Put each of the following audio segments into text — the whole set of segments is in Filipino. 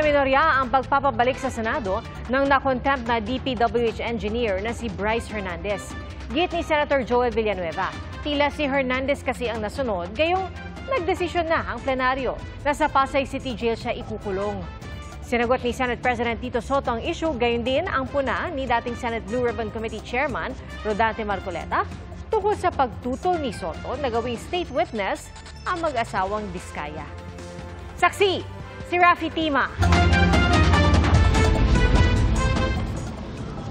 Ipinaminorya ang pagpapabalik sa Senado ng nakontempt na DPWH engineer na si Bryce Hernandez. Git ni Senator Joel Villanueva, tila si Hernandez kasi ang nasunod, gayong nagdesisyon na ang plenaryo na sa Pasay City Jail siya ikukulong. Sinagot ni Senate President Tito Soto ang issue, gayon din ang puna ni dating Senate Blue Ribbon Committee Chairman Rodante Marcoleta tungkol sa pagtutol ni Soto na gawing state witness ang mag-asawang Diskaya. Saksi! Si Rafi Tima.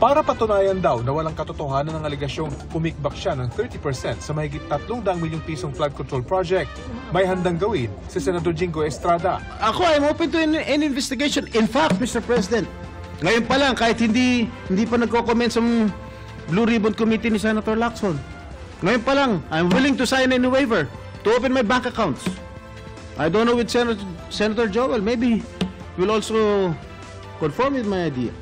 Para patunayan daw na walang katotohanan ng aligasyong kumikbak siya ng 30% sa mahigit 300 milyong pisong flood control project, may handang gawin si Senador Jingo Estrada. Ako, I'm open to an investigation. In fact, Mr. President, ngayon pa lang, kahit hindi pa nagko-comment sa Blue Ribbon Committee ni Senator Lacson, ngayon pa lang, I'm willing to sign any waiver to open my bank accounts. I don't know with Senator Joel, maybe will also conform with my idea.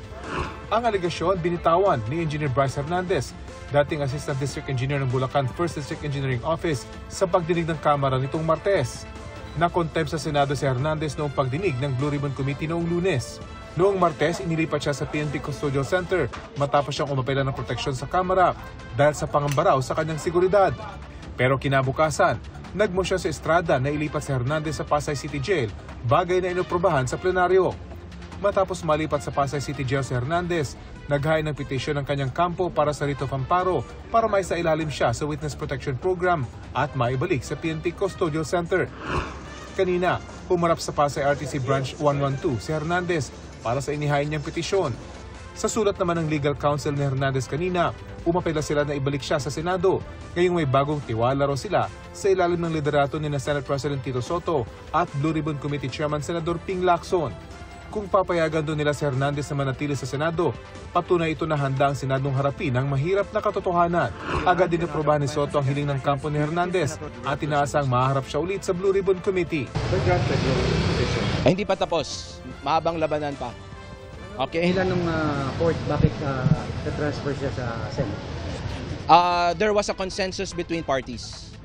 Ang aligasyon binitawan ni Engineer Bryce Hernandez, dating Assistant District Engineer ng Bulacan 1st District Engineering Office, sa pagdinig ng Kamara nitong Martes. Nakontempt sa Senado si Hernandez noong pagdinig ng Blue Ribbon Committee noong Lunes. Noong Martes, inilipat siya sa PNP Custodial Center matapos siyang umapela ng proteksyon sa Kamara dahil sa pangamba raw sa kanyang seguridad. Pero kinabukasan, nagmosyon sa Estrada na ilipat si Hernandez sa Pasay City Jail, bagay na inoprobahan sa plenaryo. Matapos malipat sa Pasay City Jail si Hernandez, naghain ng petisyon ng kanyang kampo para sa writ of amparo para maisailalim siya sa Witness Protection Program at maibalik sa PNP Custodial Center. Kanina, humarap sa Pasay RTC Branch 112 si Hernandez para sa inihain niyang petisyon. Sa sulat naman ng legal counsel ni Hernandez kanina, umapela sila na ibalik siya sa Senado. Ngayong may bagong tiwala raw sila sa ilalim ng liderato ni Senate President Tito Soto at Blue Ribbon Committee Chairman Senador Ping Lacson. Kung papayagan doon nila si Hernandez na manatili sa Senado, patunay ito na handa ang Senadong harapin ang mahirap na katotohanan. Agad din aprobahan ni Soto ang hiling ng kampo ni Hernandez at inaasang maharap siya ulit sa Blue Ribbon Committee. Ay, hindi pa tapos. Mahabang labanan pa. Okay. Ilan ng court, bakit na-transfer siya sa Senate? There was a consensus between parties.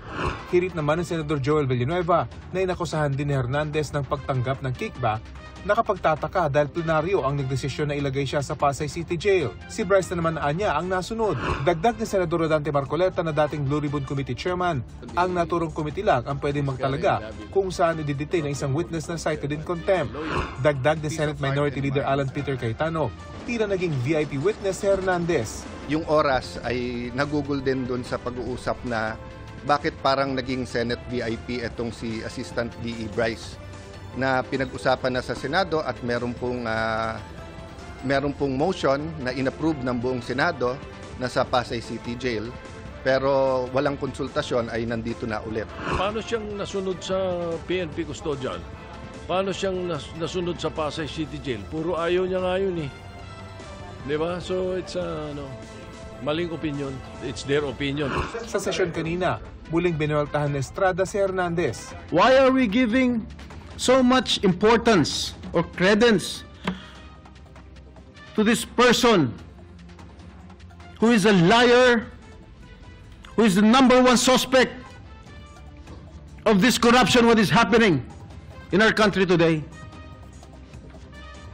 Hirit naman ng Senador Joel Villanueva na inakusahan din ni Hernandez ng pagtanggap ng kickback. Nakapagtataka dahil plenaryo ang nagdesisyon na ilagay siya sa Pasay City Jail. Si Bryce na naman anya ang nasunod. Dagdag ni Senador Rodante Marcoleta na dating Blue Ribbon Committee Chairman, ang naturong committee lang ang pwedeng magtalaga kung saan i-detain ang isang witness na cited in contempt. Dagdag ni Senate Minority Leader Alan Peter Cayetano, tila naging VIP witness si Hernandez. Yung oras ay nagugol din doon sa pag-uusap na bakit parang naging Senate VIP itong si Assistant DE Bryce, na pinag-usapan na sa Senado at meron pong motion na inapprove ng buong Senado na sa Pasay City Jail, pero walang konsultasyon ay nandito na ulit. Paano siyang nasunod sa PNP Custodial? Paano siyang nasunod sa Pasay City Jail? Puro ayaw niya nga yun eh. Di ba? So it's maling opinion. It's their opinion. Sa sesyon kanina, muling binueltahan ni Estrada si Hernandez. Why are we giving so much importance or credence to this person who is a liar, who is the #1 suspect of this corruption, what is happening in our country today?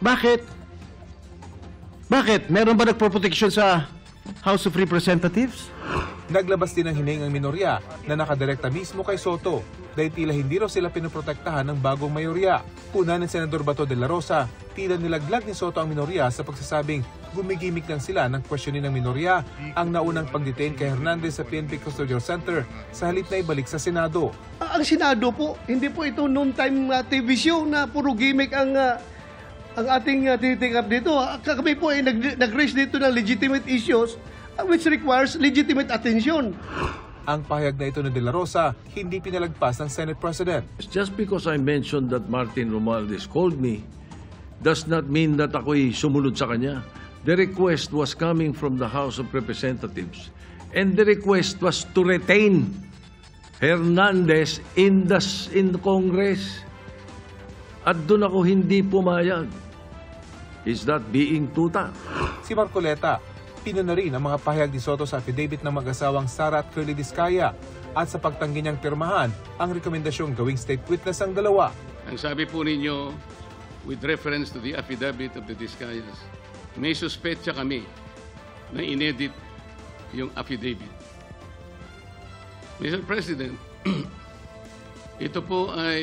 Bakit? Bakit? Meron ba nagproproteksyon sa House of Representatives? Naglabas din ng hining ang minorya na nakadirekta mismo kay Soto dahil tila hindi raw sila pinoprotektahan ng bagong mayorya. Una ni Senador Bato de la Rosa, tila nilaglag ni Soto ang minorya sa pagsasabing gumigimik lang sila ng questionin ng minorya ang naunang pag-detain kay Hernandez sa PNP Custodial Center sa halip na ibalik sa Senado. Ang Senado po, hindi po ito noon time TV show na puro gimmick ang ating tinitikap dito. Kami po ay nag-raise dito ng legitimate issues which requires legitimate attention. Ang pahayag na ito ni De La Rosa, hindi pinalagpas ng Senate President. Just because I mentioned that Martin Romualdez called me does not mean that ako'y sumunod sa kanya. The request was coming from the House of Representatives and the request was to retain Hernandez in the Congress. At doon ako hindi pumayag. Is that being tuta? Si Marcoleta, pinuna rin ang mga pahayag ni Soto sa affidavit ng mag-asawang Sara at Curly Diskaya at sa pagtanggi niyang pirmahan ang rekomendasyong gawing state witness ang dalawa. Ang sabi po ninyo, with reference to the affidavit of the Discayas, may suspetsa kami na inedit yung affidavit. Mr. President, ito po ay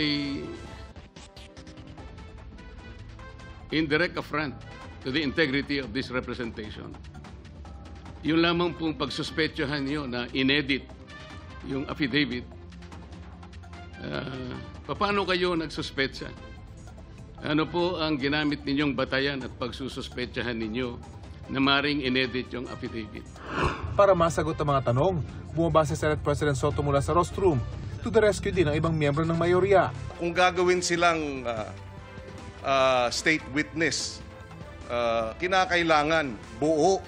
indirect affront to the integrity of this representation. Yung lamang pong pagsuspetsahan niyo na inedit yung affidavit, paano kayo nagsuspetsa? Ano po ang ginamit ninyong batayan at pagsususpetsahan ninyo na maring inedit yung affidavit? Para masagot ang mga tanong, bumaba si Senate President Soto mula sa rostrum to the rescue din ng ibang miyembro ng mayorya. Kung gagawin silang state witness, kinakailangan buo,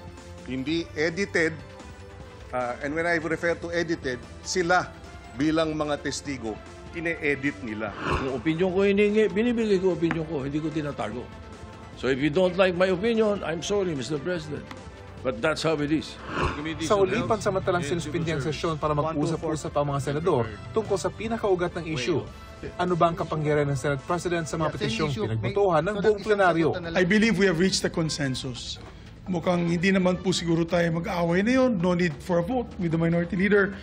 hindi edited. And when I refer to edited, sila bilang mga testigo, ine-edit nila. Yung opinion ko hiningi, binibigay ko opinion ko, hindi ko tinatago. So if you don't like my opinion, I'm sorry, Mr. President. But that's how it is. Sa huli, pansamantalang sinuspindi ang sesyon para mag-usap-usap ang mga senador tungkol sa pinakaugat ng issue. Ano ba ang kapangyarihan ng Senate President sa mga petisyong pinagbotohan ng buong plenaryo? I believe we have reached a consensus. Mukhang hindi naman po siguro tayo mag-away na yun. No need for a vote with the minority leader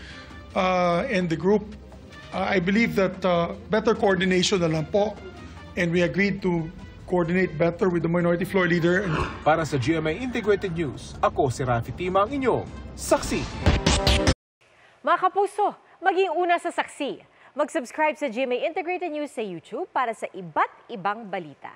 and the group. I believe that better coordination na lang po, and we agreed to coordinate better with the minority floor leader. Para sa GMA Integrated News, ako si Rafi Tima, ang inyong saksi. Mga kapuso, maging una sa saksi. Mag-subscribe sa GMA Integrated News sa YouTube para sa iba't ibang balita.